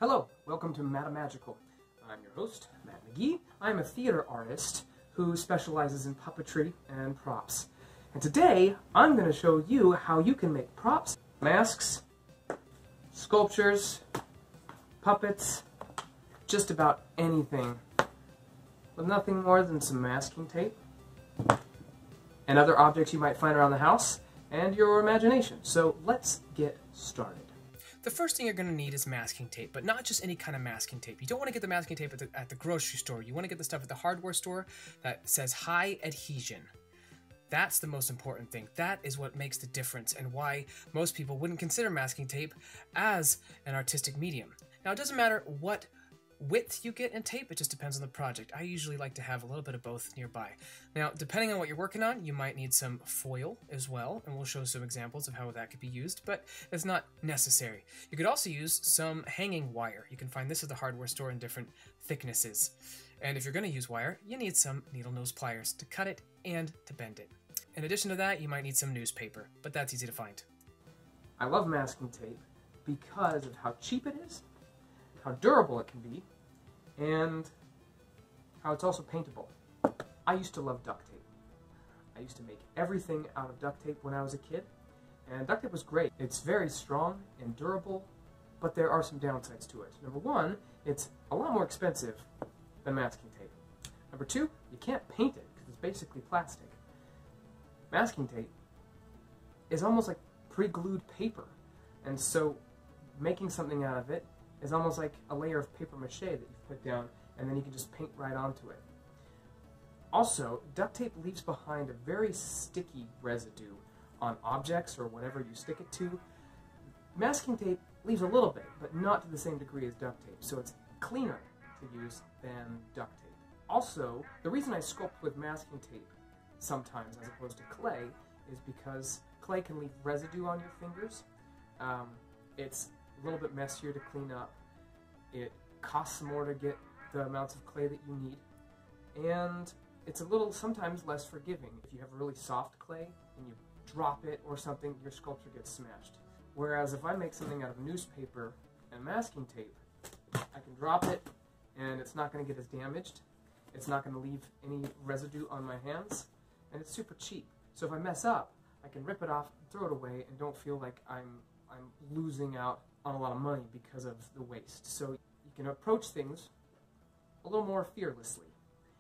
Hello, welcome to Mattamagical. I'm your host, Matt McGee. I'm a theater artist who specializes in puppetry and props. And today, I'm going to show you how you can make props, masks, sculptures, puppets, just about anything, with nothing more than some masking tape and other objects you might find around the house and your imagination. So let's get started. The first thing you're going to need is masking tape, but not just any kind of masking tape. You don't want to get the masking tape at the grocery store. You want to get the stuff at the hardware store that says high adhesion. That's the most important thing. That is what makes the difference and why most people wouldn't consider masking tape as an artistic medium. Now, it doesn't matter what width you get in tape, it just depends on the project. I usually like to have a little bit of both nearby. Now, depending on what you're working on, you might need some foil as well, and we'll show some examples of how that could be used, but it's not necessary. You could also use some hanging wire. You can find this at the hardware store in different thicknesses. And if you're going to use wire, you need some needle nose pliers to cut it and to bend it. In addition to that, you might need some newspaper, but that's easy to find. I love masking tape because of how cheap it is, how durable it can be, and how it's also paintable. I used to love duct tape. I used to make everything out of duct tape when I was a kid, and duct tape was great. It's very strong and durable, but there are some downsides to it. Number one, it's a lot more expensive than masking tape. Number two, you can't paint it because it's basically plastic. Masking tape is almost like pre-glued paper, and so making something out of it is almost like a layer of paper mache that you put down, and then you can just paint right onto it. Also, duct tape leaves behind a very sticky residue on objects or whatever you stick it to. Masking tape leaves a little bit, but not to the same degree as duct tape, so it's cleaner to use than duct tape. Also, the reason I sculpt with masking tape sometimes as opposed to clay is because clay can leave residue on your fingers. It's a little bit messier to clean up. It costs more to get the amounts of clay that you need, and it's a little sometimes less forgiving. If you have really soft clay and you drop it or something, your sculpture gets smashed. Whereas if I make something out of newspaper and masking tape, I can drop it and it's not going to get as damaged. It's not going to leave any residue on my hands, and it's super cheap. So if I mess up, I can rip it off and throw it away and don't feel like I'm losing out on a lot of money because of the waste. So you can approach things a little more fearlessly.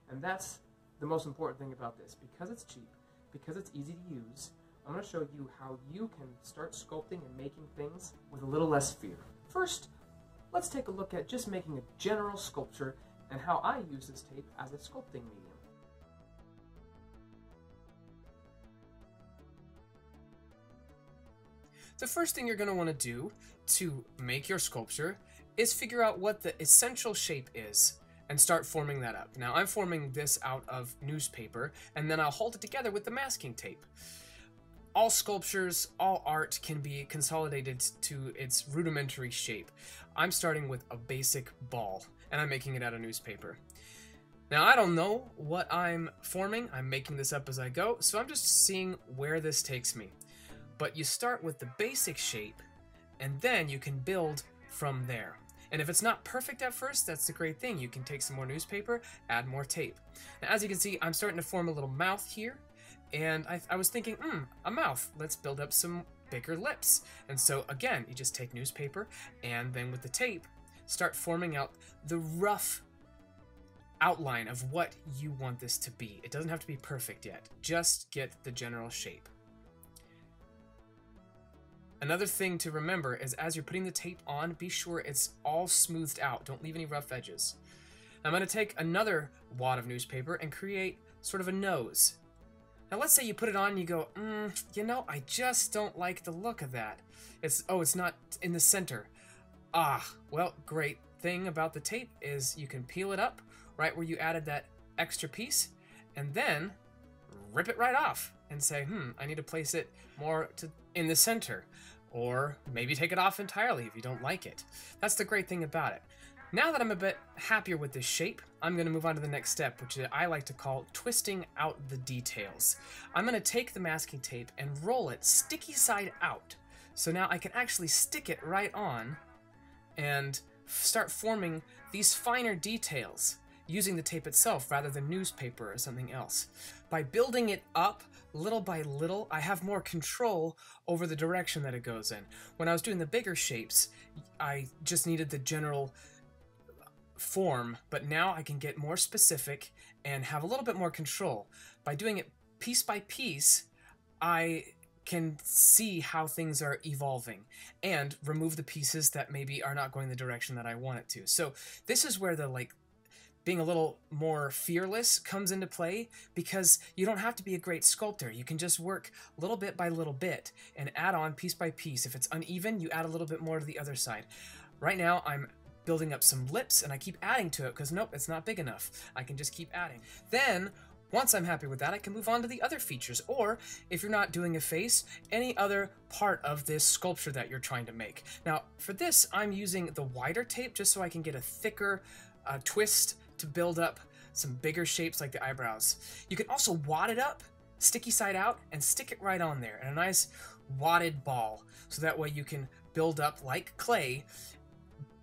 And that's the most important thing about this. Because it's cheap, because it's easy to use, I'm going to show you how you can start sculpting and making things with a little less fear. First, let's take a look at just making a general sculpture and how I use this tape as a sculpting medium. The first thing you're going to want to do to make your sculpture is figure out what the essential shape is and start forming that up. Now, I'm forming this out of newspaper, and then I'll hold it together with the masking tape. All sculptures, all art can be consolidated to its rudimentary shape. I'm starting with a basic ball, and I'm making it out of newspaper. Now, I don't know what I'm forming. I'm making this up as I go, so I'm just seeing where this takes me. But you start with the basic shape, and then you can build from there. And if it's not perfect at first, that's the great thing. You can take some more newspaper, add more tape. Now, as you can see, I'm starting to form a little mouth here, and I was thinking, a mouth. Let's build up some bigger lips. And so, again, you just take newspaper, and then with the tape, start forming out the rough outline of what you want this to be. It doesn't have to be perfect yet. Just get the general shape. Another thing to remember is as you're putting the tape on, be sure it's all smoothed out. Don't leave any rough edges. Now, I'm going to take another wad of newspaper and create sort of a nose. Now, let's say you put it on and you go, you know, I just don't like the look of that. It's not in the center. Well, great thing about the tape is you can peel it up right where you added that extra piece and then rip it right off and say, I need to place it more in the center. Or maybe take it off entirely if you don't like it. That's the great thing about it. Now that I'm a bit happier with this shape, I'm going to move on to the next step, which I like to call twisting out the details. I'm going to take the masking tape and roll it sticky side out. So now I can actually stick it right on and start forming these finer details using the tape itself rather than newspaper or something else. By building it up little by little, I have more control over the direction that it goes in. When I was doing the bigger shapes, I just needed the general form, but now I can get more specific and have a little bit more control. By doing it piece by piece, I can see how things are evolving and remove the pieces that maybe are not going the direction that I want it to. So this is where the being a little more fearless comes into play, because you don't have to be a great sculptor. You can just work little bit by little bit and add on piece by piece. If it's uneven, you add a little bit more to the other side. Right now, I'm building up some lips and I keep adding to it because nope, it's not big enough. I can just keep adding. Then, once I'm happy with that, I can move on to the other features. Or, if you're not doing a face, any other part of this sculpture that you're trying to make. Now, for this, I'm using the wider tape just so I can get a thicker twist to build up some bigger shapes like the eyebrows. You can also wad it up, sticky side out, and stick it right on there in a nice wadded ball. So that way you can build up, like clay,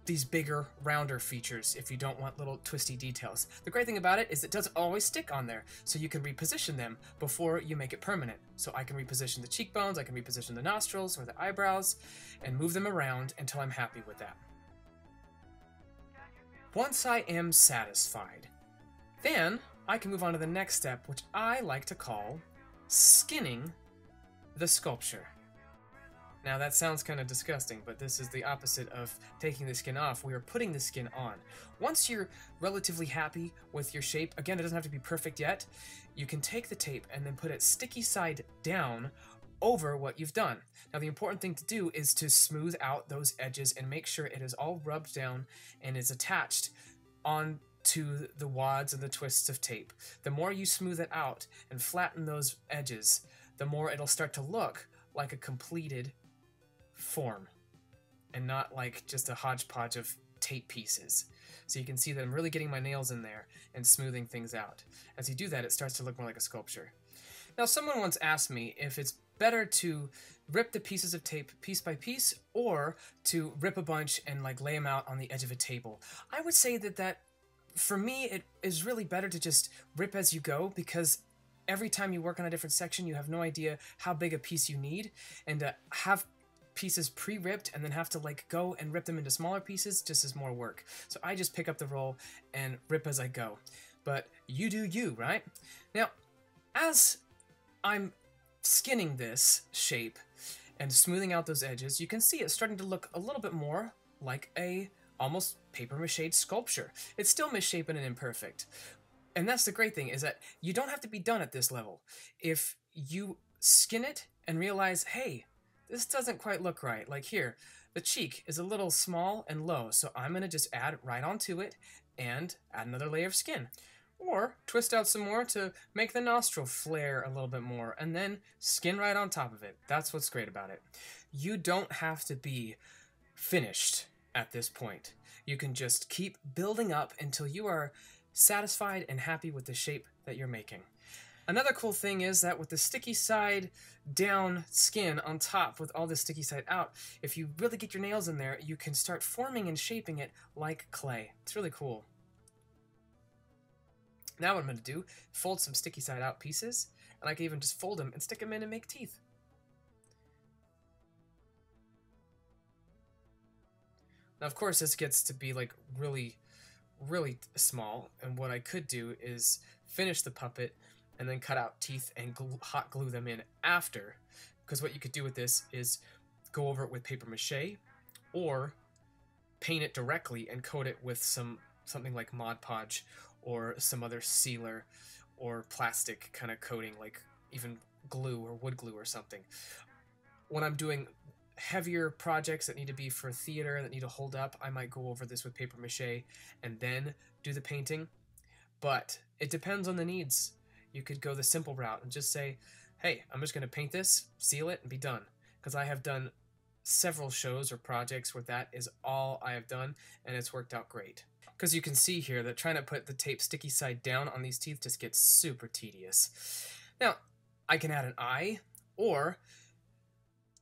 these bigger, rounder features if you don't want little twisty details. The great thing about it is it doesn't always stick on there, so you can reposition them before you make it permanent. So I can reposition the cheekbones, I can reposition the nostrils or the eyebrows, and move them around until I'm happy with that. Once I am satisfied, then I can move on to the next step, which I like to call skinning the sculpture. Now that sounds kind of disgusting, but this is the opposite of taking the skin off. We are putting the skin on. Once you're relatively happy with your shape, again, it doesn't have to be perfect yet, you can take the tape and then put it sticky side down over what you've done. Now the important thing to do is to smooth out those edges and make sure it is all rubbed down and is attached onto the wads and the twists of tape. The more you smooth it out and flatten those edges, the more it'll start to look like a completed form and not like just a hodgepodge of tape pieces. So you can see that I'm really getting my nails in there and smoothing things out. As you do that, it starts to look more like a sculpture. Now someone once asked me if it's better to rip the pieces of tape piece by piece or to rip a bunch and lay them out on the edge of a table. I would say that for me it is really better to just rip as you go, because every time you work on a different section you have no idea how big a piece you need, and to have pieces pre-ripped and then have to go and rip them into smaller pieces just is more work. So I just pick up the roll and rip as I go. But you do you, right? Now, as I'm skinning this shape and smoothing out those edges, you can see it's starting to look a little bit more like a almost paper-mache sculpture. It's still misshapen and imperfect. And that's the great thing, is that you don't have to be done at this level. If you skin it and realize, hey, this doesn't quite look right. Like here, the cheek is a little small and low, so I'm going to just add right onto it and add another layer of skin. Or twist out some more to make the nostril flare a little bit more, and then skin right on top of it. That's what's great about it. You don't have to be finished at this point. You can just keep building up until you are satisfied and happy with the shape that you're making. Another cool thing is that with the sticky side down skin on top with all the sticky side out, if you really get your nails in there, you can start forming and shaping it like clay. It's really cool. Now what I'm going to do, fold some sticky side out pieces, and I can even just fold them and stick them in and make teeth. Now of course this gets to be really small, and what I could do is finish the puppet and then cut out teeth and hot glue them in after, because what you could do with this is go over it with paper mache or paint it directly and coat it with something like Mod Podge or some other sealer or plastic kind of coating, like even glue or wood glue or something. When I'm doing heavier projects that need to be for theater, that need to hold up, I might go over this with paper mache and then do the painting. But it depends on the needs. You could go the simple route and just say, hey, I'm just going to paint this, seal it, and be done. Because I have done several shows or projects where that is all I have done, and it's worked out great. Because you can see here that trying to put the tape sticky side down on these teeth just gets super tedious. Now, I can add an eye, or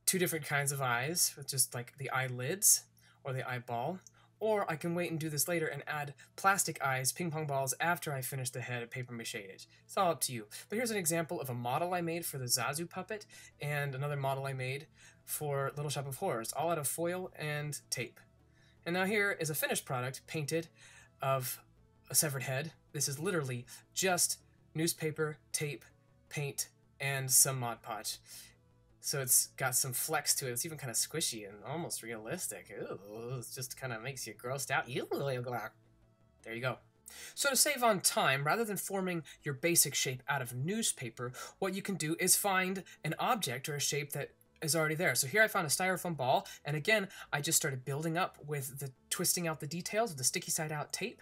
two different kinds of eyes, with just the eyelids or the eyeball, Or I can wait and do this later and add plastic eyes, ping pong balls, after I finish the head paper mache it. It's all up to you. But here's an example of a model I made for the Zazu puppet, and another model I made for Little Shop of Horrors, all out of foil and tape. And now here is a finished product, painted, of a severed head. This is literally just newspaper, tape, paint, and some Mod Podge. So it's got some flex to it. It's even kind of squishy and almost realistic. Ooh, it just kind of makes you grossed out. There you go. So to save on time, rather than forming your basic shape out of newspaper, what you can do is find an object or a shape that is already there. So here I found a styrofoam ball, and again, I just started building up with the twisting out the details with the sticky side out tape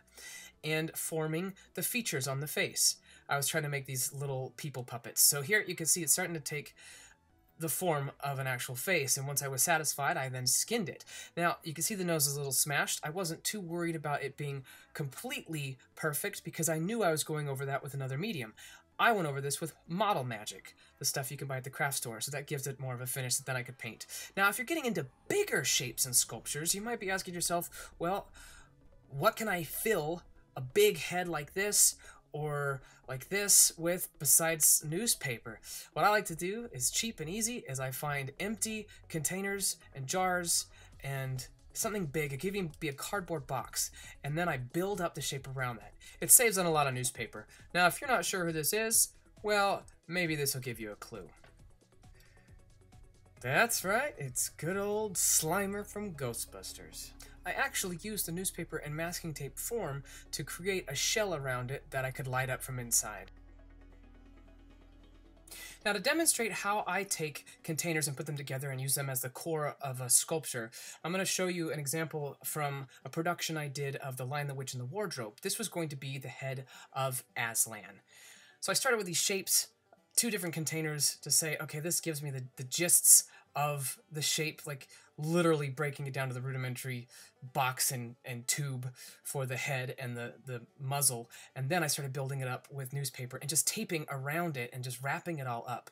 and forming the features on the face. I was trying to make these little people puppets. So here you can see it's starting to take the form of an actual face, and once I was satisfied, I then skinned it. Now, you can see the nose is a little smashed. I wasn't too worried about it being completely perfect because I knew I was going over that with another medium. I went over this with Model Magic, the stuff you can buy at the craft store, so that gives it more of a finish that then I could paint. Now, if you're getting into bigger shapes and sculptures, you might be asking yourself, well, what can I fill a big head like this or like this with besides newspaper? What I like to do is cheap and easy is I find empty containers and jars and something big. It could even be a cardboard box, and then I build up the shape around that. It saves on a lot of newspaper. Now, if you're not sure who this is, well, maybe this will give you a clue. That's right, it's good old Slimer from Ghostbusters. I actually used the newspaper and masking tape form to create a shell around it that I could light up from inside. Now, to demonstrate how I take containers and put them together and use them as the core of a sculpture, I'm going to show you an example from a production I did of The Lion, the Witch, and the Wardrobe. This was going to be the head of Aslan. So I started with these shapes, 2 different containers to say, okay, this gives me the gists of the shape, like literally breaking it down to the rudimentary box and tube for the head and the muzzle. And then I started building it up with newspaper and just taping around it and just wrapping it all up.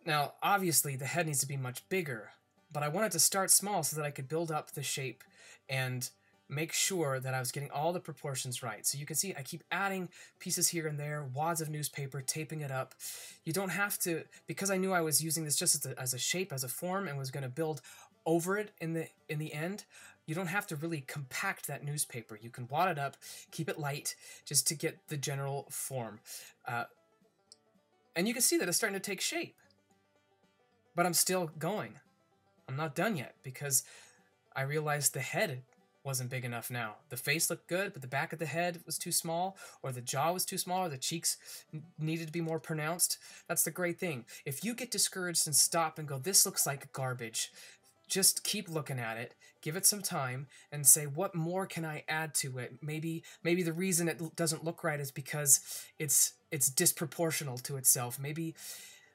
Now, obviously, the head needs to be much bigger, but I wanted to start small so that I could build up the shape and make sure that I was getting all the proportions right. So you can see I keep adding pieces here and there, wads of newspaper, taping it up. You don't have to, because I knew I was using this just as a shape, as a form, and was going to build over it in the end, you don't have to really compact that newspaper. You can wad it up, keep it light, just to get the general form. And you can see that it's starting to take shape. But I'm still going. I'm not done yet, because I realized the head wasn't big enough now. The face looked good, but the back of the head was too small, or the jaw was too small, or the cheeks needed to be more pronounced. That's the great thing. If you get discouraged and stop and go, this looks like garbage, just keep looking at it, give it some time, and say, what more can I add to it? Maybe the reason it doesn't look right is because it's disproportional to itself. Maybe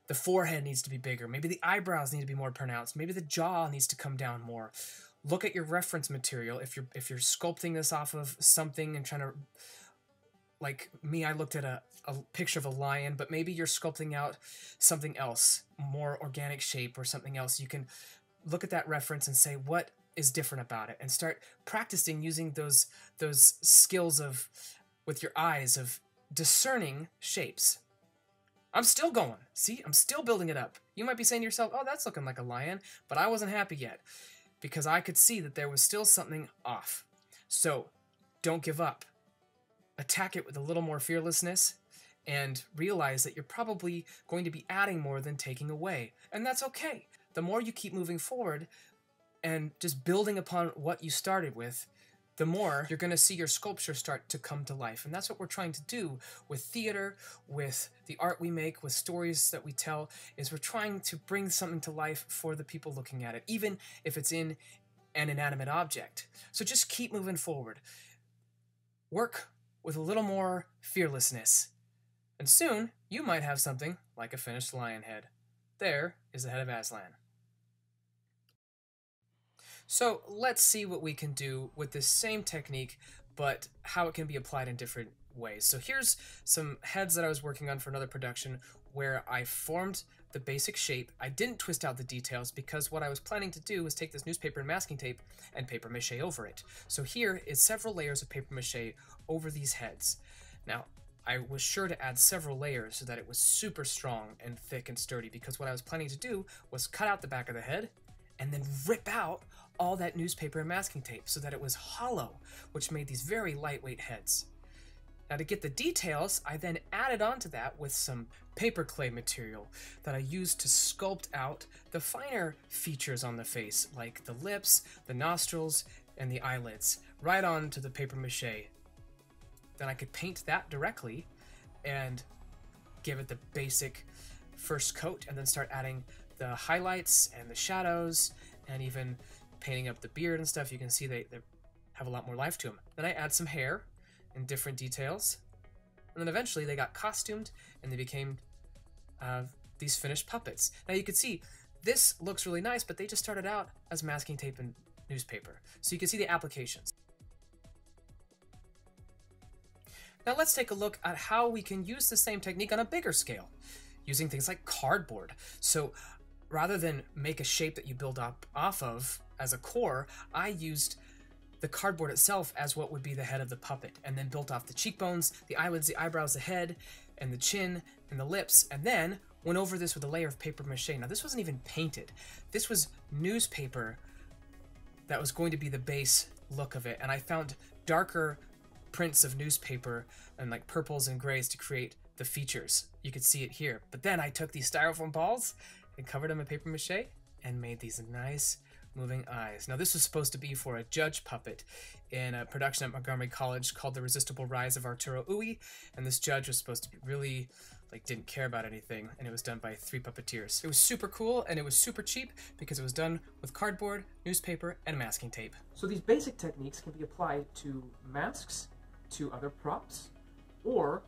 the forehead needs to be bigger. Maybe the eyebrows need to be more pronounced. Maybe the jaw needs to come down more. Look at your reference material. If you're sculpting this off of something and trying to, like me, I looked at a picture of a lion, but maybe you're sculpting out something else, more organic shape or something else. You can look at that reference and say, what is different about it? And start practicing using those skills of, with your eyes, of discerning shapes. I'm still going. See, I'm still building it up. You might be saying to yourself, oh, that's looking like a lion, but I wasn't happy yet, because I could see that there was still something off. So, don't give up. Attack it with a little more fearlessness, and realize that you're probably going to be adding more than taking away. And that's okay. The more you keep moving forward and just building upon what you started with, the more you're going to see your sculpture start to come to life. And that's what we're trying to do with theater, with the art we make, with stories that we tell, is we're trying to bring something to life for the people looking at it, even if it's in an inanimate object. So just keep moving forward. Work with a little more fearlessness. And soon, you might have something like a finished lion head. There is the head of Aslan. So let's see what we can do with this same technique, but how it can be applied in different ways. So here's some heads that I was working on for another production. where I formed the basic shape. I didn't twist out the details because what I was planning to do was take this newspaper and masking tape and paper mache over it. So here is several layers of paper mache over these heads. Now, I was sure to add several layers so that it was super strong and thick and sturdy, because what I was planning to do was cut out the back of the head and then rip out all that newspaper and masking tape so that it was hollow, which made these very lightweight heads. Now, to get the details, I then added onto that with some paper clay material that I used to sculpt out the finer features on the face, like the lips, the nostrils, and the eyelids, right onto the paper mache. Then I could paint that directly and give it the basic first coat, and then start adding the highlights and the shadows, and even painting up the beard and stuff. You can see they have a lot more life to them. Then I add some hair and different details, and then eventually they got costumed and they became these finished puppets. Now you can see this looks really nice, but they just started out as masking tape and newspaper. So you can see the applications. Now let's take a look at how we can use the same technique on a bigger scale, using things like cardboard. So rather than make a shape that you build up off of as a core, I used the cardboard itself as what would be the head of the puppet, and then built off the cheekbones, the eyelids, the eyebrows, the head, and the chin, and the lips, and then went over this with a layer of paper mache. Now this wasn't even painted. This was newspaper that was going to be the base look of it, and I found darker prints of newspaper and like purples and grays to create the features. You could see it here. But then I took these styrofoam balls and covered them in paper mache and made these nice moving eyes. Now this was supposed to be for a judge puppet in a production at Montgomery College called The Resistible Rise of Arturo Ui, and this judge was supposed to be really didn't care about anything, and it was done by 3 puppeteers. It was super cool, and it was super cheap because it was done with cardboard, newspaper, and masking tape. So these basic techniques can be applied to masks, to other props, or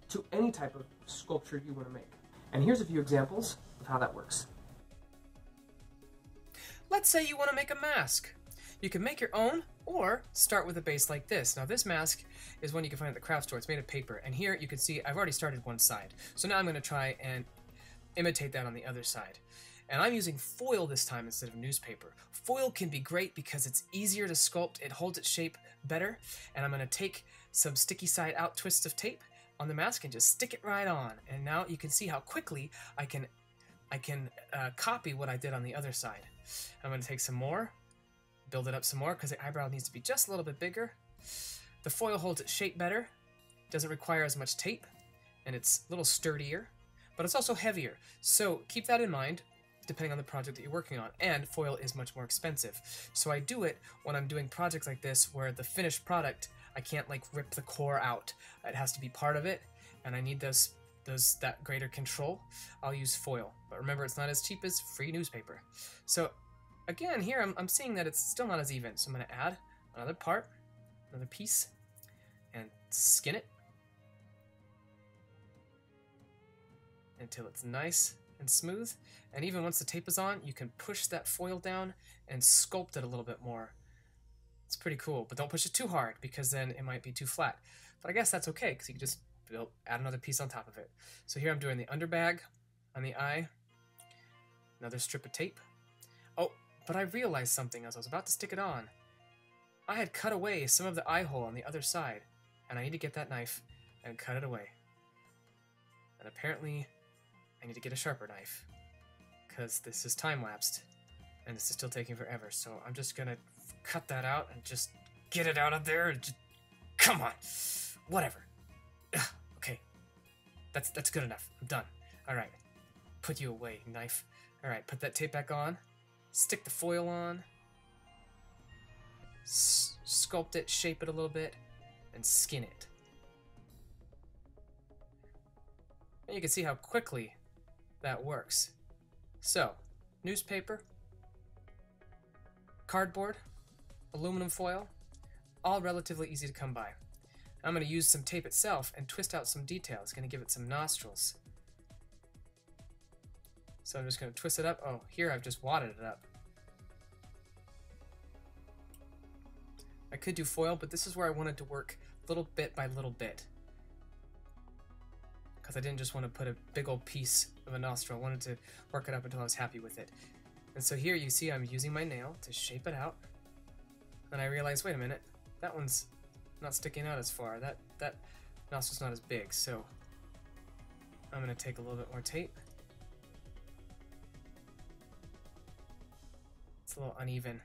to any type of sculpture you want to make. And here's a few examples of how that works. Let's say you want to make a mask. You can make your own, or start with a base like this. Now this mask is one you can find at the craft store. It's made of paper, and here you can see I've already started one side. So now I'm going to try and imitate that on the other side. And I'm using foil this time instead of newspaper. Foil can be great because it's easier to sculpt, it holds its shape better, and I'm going to take some sticky side out twists of tape on the mask and just stick it right on. And now you can see how quickly I can copy what I did on the other side. I'm going to take some more, build it up some more because the eyebrow needs to be just a little bit bigger. The foil holds its shape better, doesn't require as much tape, and it's a little sturdier, but it's also heavier. So keep that in mind depending on the project that you're working on, and foil is much more expensive. So I do it when I'm doing projects like this where the finished product, I can't rip the core out. It has to be part of it, and I need that greater control. I'll use foil, but remember it's not as cheap as free newspaper. So again, here I'm seeing that it's still not as even, so I'm going to add another part, another piece, and skin it until it's nice and smooth. And even once the tape is on, you can push that foil down and sculpt it a little bit more. It's pretty cool, but don't push it too hard because then it might be too flat. But I guess that's okay because you can just add another piece on top of it. So here I'm doing the underbag on the eye, another strip of tape. Oh, but I realized something as I was about to stick it on. I had cut away some of the eye hole on the other side, and I need to get that knife and cut it away. And apparently I need to get a sharper knife because this is time-lapsed and this is still taking forever. So I'm just gonna cut that out and just get it out of there and just, come on, whatever. Ugh, okay, that's good enough. I'm done. All right, put you away, knife. All right, put that tape back on, stick the foil on, sculpt it, shape it a little bit, and skin it. And you can see how quickly that works. So, newspaper, cardboard, aluminum foil, all relatively easy to come by. I'm going to use some tape itself and twist out some details. Going to give it some nostrils. So I'm just going to twist it up. Oh, here I've just wadded it up. I could do foil, but this is where I wanted to work little bit by little bit. because I didn't just want to put a big old piece of a nostril. I wanted to work it up until I was happy with it. And so here you see I'm using my nail to shape it out. And I realized, wait a minute, that one's not sticking out as far. That nostril's not as big, so I'm going to take a little bit more tape. It's a little uneven.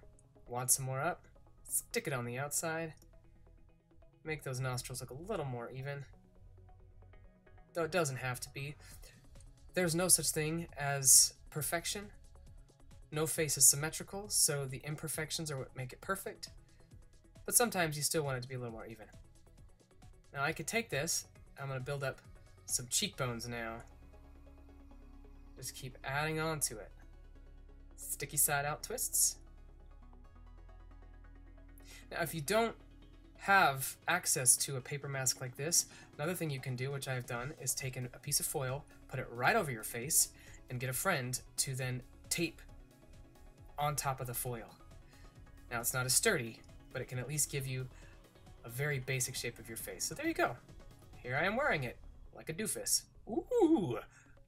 Wad some more up, stick it on the outside, make those nostrils look a little more even. Though it doesn't have to be. There's no such thing as perfection. No face is symmetrical, so the imperfections are what make it perfect. But sometimes you still want it to be a little more even. Now I could take this, I'm going to build up some cheekbones now. Just keep adding on to it. Sticky side out twists. Now if you don't have access to a paper mask like this, another thing you can do, which I've done, is take a piece of foil, put it right over your face, and get a friend to then tape on top of the foil. Now it's not as sturdy, but it can at least give you a very basic shape of your face. So there you go. Here I am wearing it, like a doofus. Ooh,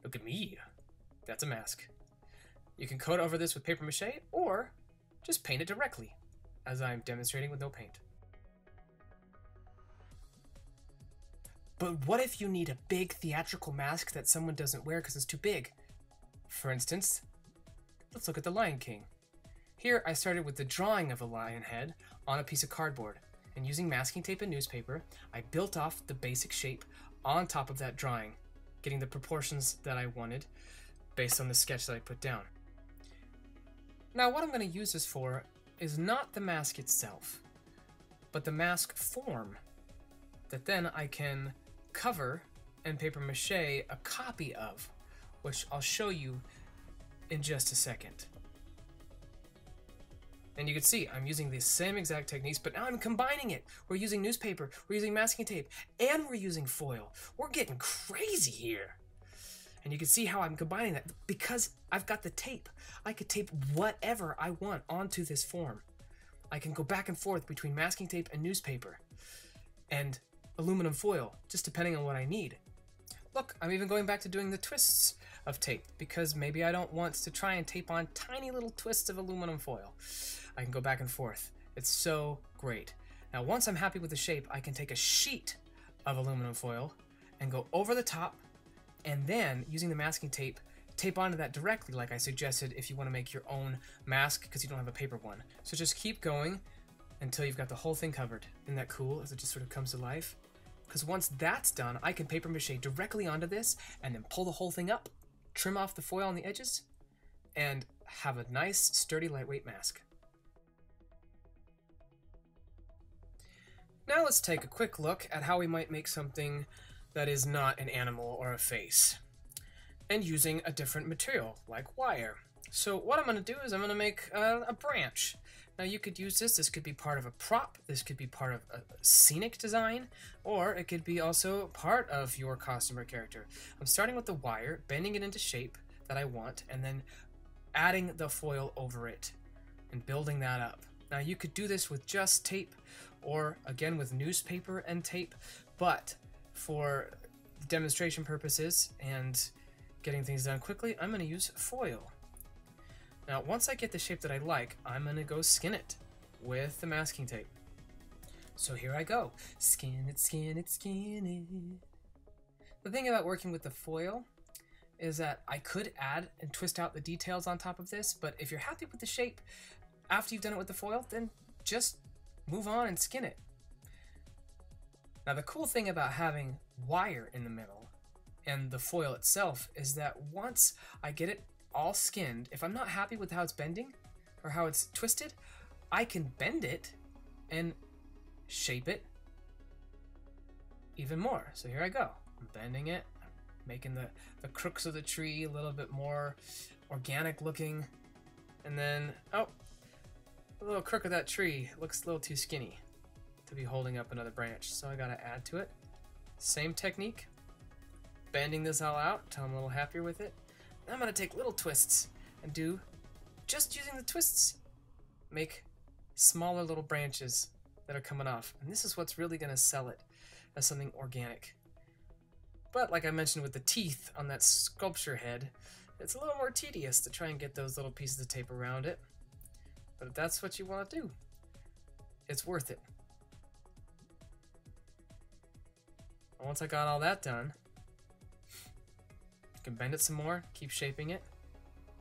look at me. That's a mask. You can coat over this with paper mache, or just paint it directly, as I'm demonstrating with no paint. But what if you need a big theatrical mask that someone doesn't wear because it's too big? For instance, let's look at the Lion King. Here I started with the drawing of a lion head on a piece of cardboard, and using masking tape and newspaper, I built off the basic shape on top of that drawing, getting the proportions that I wanted based on the sketch that I put down. Now what I'm going to use this for is not the mask itself, but the mask form that then I can cover and paper mache a copy of, which I'll show you in just a second. And you can see I'm using the same exact techniques, but now I'm combining it. We're using newspaper, we're using masking tape, and we're using foil. We're getting crazy here. And you can see how I'm combining that because I've got the tape. I could tape whatever I want onto this form. I can go back and forth between masking tape and newspaper and aluminum foil, just depending on what I need. Look, I'm even going back to doing the twists of tape because maybe I don't want to try and tape on tiny little twists of aluminum foil. I can go back and forth. It's so great. Now, once I'm happy with the shape, I can take a sheet of aluminum foil and go over the top, and then, using the masking tape, tape onto that directly like I suggested if you want to make your own mask because you don't have a paper one. So just keep going until you've got the whole thing covered. Isn't that cool as it just sort of comes to life? Because once that's done, I can paper mache directly onto this and then pull the whole thing up, trim off the foil on the edges, and have a nice, sturdy, lightweight mask. Now let's take a quick look at how we might make something that is not an animal or a face, and using a different material, like wire. So what I'm going to do is I'm going to make a branch. Now you could use this. This could be part of a prop. This could be part of a scenic design, or it could be also part of your costume or character. I'm starting with the wire, bending it into shape that I want, and then adding the foil over it and building that up. Now you could do this with just tape, or again with newspaper and tape, but for demonstration purposes and getting things done quickly, I'm going to use foil. Now, once I get the shape that I like, I'm going to go skin it with the masking tape. So here I go. Skin it, skin it, skin it. The thing about working with the foil is that I could add and twist out the details on top of this, but if you're happy with the shape after you've done it with the foil, then just move on and skin it. Now, the cool thing about having wire in the middle and the foil itself is that once I get it all skinned, if I'm not happy with how it's bending or how it's twisted, I can bend it and shape it even more. So here I go. I'm bending it, I'm making the crooks of the tree a little bit more organic looking, and then, oh, the little crook of that tree looks a little too skinny to be holding up another branch, so I gotta add to it. Same technique, bending this all out until I'm a little happier with it. Then I'm gonna take little twists and do, just using the twists, make smaller little branches that are coming off. And this is what's really gonna sell it as something organic. But like I mentioned with the teeth on that sculpture head, it's a little more tedious to try and get those little pieces of tape around it. But if that's what you want to do, it's worth it. Once I got all that done, you can bend it some more, keep shaping it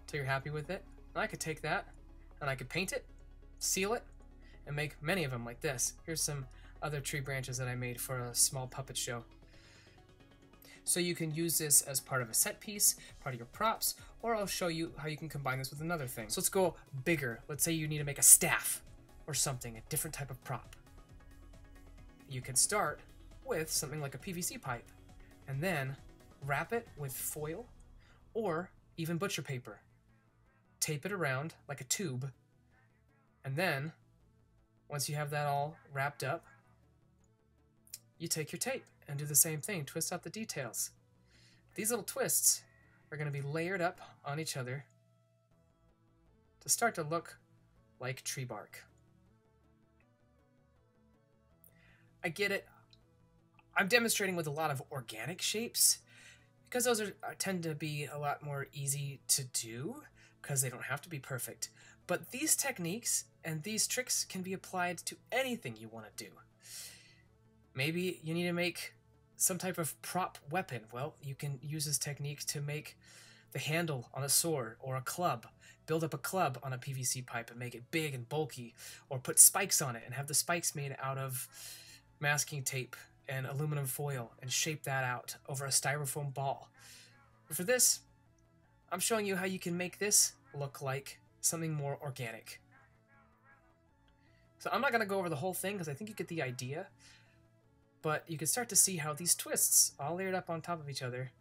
till you're happy with it. And I could take that and I could paint it, seal it, and make many of them like this. Here's some other tree branches that I made for a small puppet show. So you can use this as part of a set piece, part of your props, or I'll show you how you can combine this with another thing. So let's go bigger. Let's say you need to make a staff or something, a different type of prop. You can start with something like a PVC pipe and then wrap it with foil or even butcher paper. Tape it around like a tube, and then once you have that all wrapped up, you take your tape and do the same thing, twist out the details. These little twists are going to be layered up on each other to start to look like tree bark. I get it. I'm demonstrating with a lot of organic shapes because those tend to be a lot more easy to do because they don't have to be perfect. But these techniques and these tricks can be applied to anything you want to do. Maybe you need to make some type of prop weapon. Well, you can use this technique to make the handle on a sword or a club. Build up a club on a PVC pipe and make it big and bulky, or put spikes on it and have the spikes made out of masking tape and aluminum foil and shape that out over a styrofoam ball. But for this, I'm showing you how you can make this look like something more organic. So I'm not going to go over the whole thing because I think you get the idea. But you can start to see how these twists, all layered up on top of each other,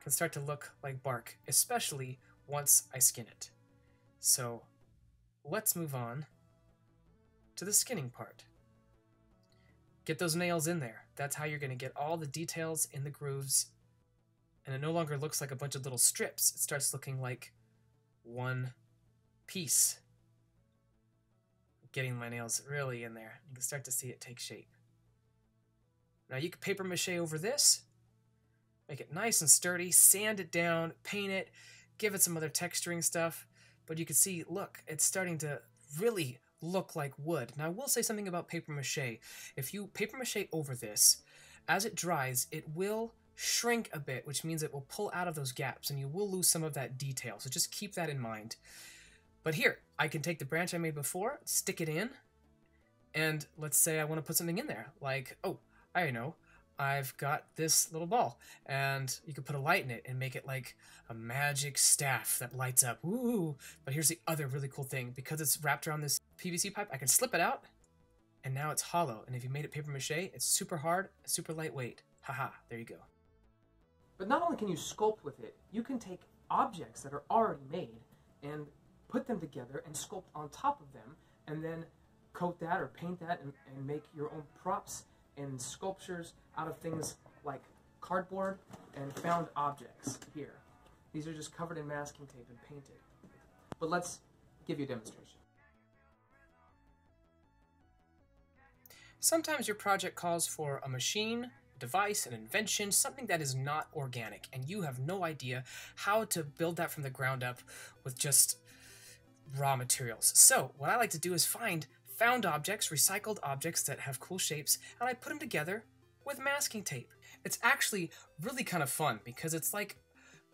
can start to look like bark, especially once I skin it. So let's move on to the skinning part. Get those nails in there. That's how you're going to get all the details in the grooves, and it no longer looks like a bunch of little strips. It starts looking like one piece. Getting my nails really in there. You can start to see it take shape. Now you can paper mache over this, make it nice and sturdy, sand it down, paint it, give it some other texturing stuff, but you can see, look, it's starting to really look like wood. Now I will say something about paper mache. If you paper mache over this, as it dries, it will shrink a bit, which means it will pull out of those gaps and you will lose some of that detail, so just keep that in mind. But here, I can take the branch I made before, stick it in, and let's say I want to put something in there, like, oh, I know, I've got this little ball, and you could put a light in it and make it like a magic staff that lights up. Ooh! But here's the other really cool thing. Because it's wrapped around this PVC pipe, I can slip it out, and now it's hollow. And if you made it paper mache, it's super hard, super lightweight. Haha, there you go. But not only can you sculpt with it, you can take objects that are already made and put them together and sculpt on top of them, and then coat that or paint that and make your own props and sculptures out of things like cardboard and found objects here. These are just covered in masking tape and painted. But let's give you a demonstration. Sometimes your project calls for a machine, a device, an invention, something that is not organic, and you have no idea how to build that from the ground up with just raw materials. So what I like to do is find found objects, recycled objects that have cool shapes, and I put them together with masking tape. It's actually really kind of fun because it's like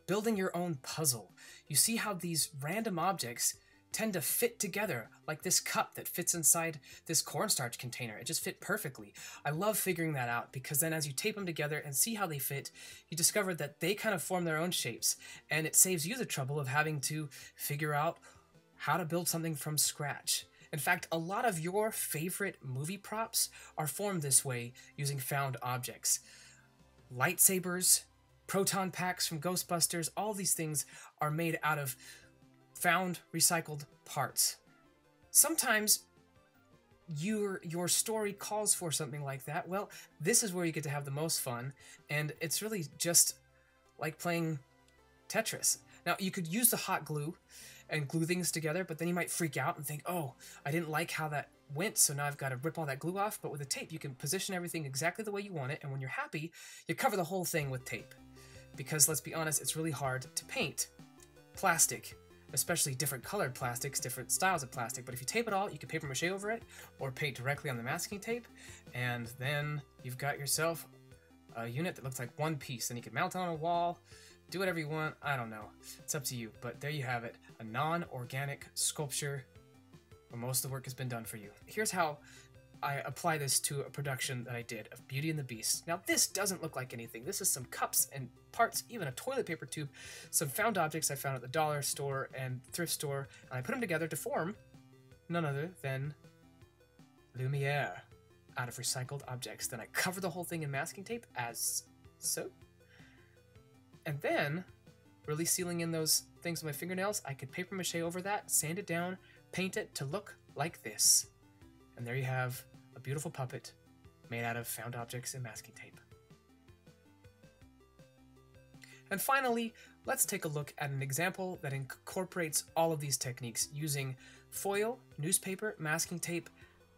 building your own puzzle. You see how these random objects tend to fit together, like this cup that fits inside this cornstarch container. It just fit perfectly. I love figuring that out because then as you tape them together and see how they fit, you discover that they kind of form their own shapes, and it saves you the trouble of having to figure out how to build something from scratch. In fact, a lot of your favorite movie props are formed this way using found objects. Lightsabers, proton packs from Ghostbusters, all these things are made out of found recycled parts. Sometimes your story calls for something like that. Well, this is where you get to have the most fun, and it's really just like playing Tetris. Now, you could use the hot glue and glue things together, but then you might freak out and think, oh, I didn't like how that went, so now I've got to rip all that glue off. But with a tape, you can position everything exactly the way you want it, and when you're happy, you cover the whole thing with tape. Because let's be honest, it's really hard to paint plastic, especially different colored plastics, different styles of plastic. But if you tape it all, you can paper mache over it, or paint directly on the masking tape, and then you've got yourself a unit that looks like one piece. Then you can mount it on a wall, do whatever you want, I don't know. It's up to you, but there you have it, a non-organic sculpture where most of the work has been done for you. Here's how I apply this to a production that I did of Beauty and the Beast. Now this doesn't look like anything. This is some cups and parts, even a toilet paper tube, some found objects I found at the dollar store and thrift store, and I put them together to form none other than Lumiere out of recycled objects. Then I cover the whole thing in masking tape as so. And then, really sealing in those things with my fingernails, I could paper mache over that, sand it down, paint it to look like this. And there you have a beautiful puppet made out of found objects and masking tape. And finally, let's take a look at an example that incorporates all of these techniques using foil, newspaper, masking tape,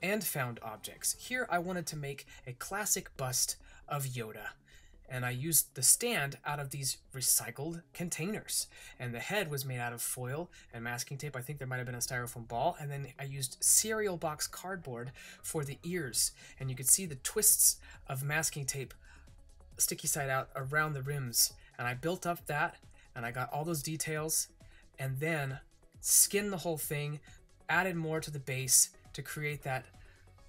and found objects. Here I wanted to make a classic bust of Yoda, and I used the stand out of these recycled containers, and the head was made out of foil and masking tape. I think there might have been a styrofoam ball, and then I used cereal box cardboard for the ears, and you could see the twists of masking tape sticky side out around the rims, and I built up that, and I got all those details, and then skinned the whole thing, added more to the base to create that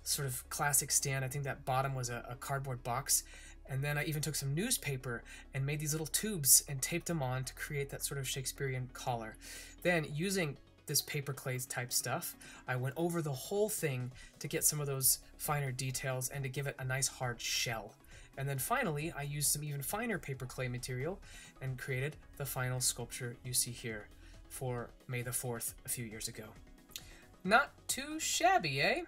sort of classic stand. I think that bottom was a cardboard box. And then I even took some newspaper and made these little tubes and taped them on to create that sort of Shakespearean collar. Then, using this paper clay type stuff, I went over the whole thing to get some of those finer details and to give it a nice hard shell. And then finally, I used some even finer paper clay material and created the final sculpture you see here for May the 4th a few years ago. Not too shabby, eh?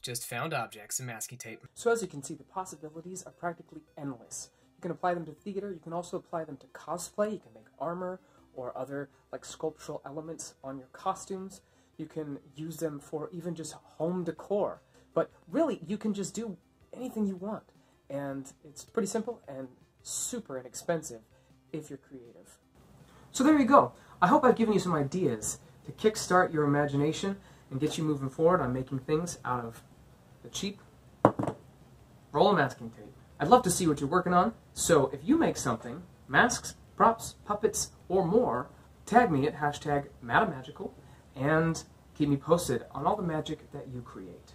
Just found objects and masking tape. So as you can see, the possibilities are practically endless. You can apply them to theater, you can also apply them to cosplay, you can make armor or other like sculptural elements on your costumes. You can use them for even just home decor. But really, you can just do anything you want. And it's pretty simple and super inexpensive if you're creative. So there you go. I hope I've given you some ideas to kickstart your imagination and get you moving forward on making things out of the cheap roll of masking tape. I'd love to see what you're working on, so if you make something, masks, props, puppets, or more, tag me at #mattamagical and keep me posted on all the magic that you create.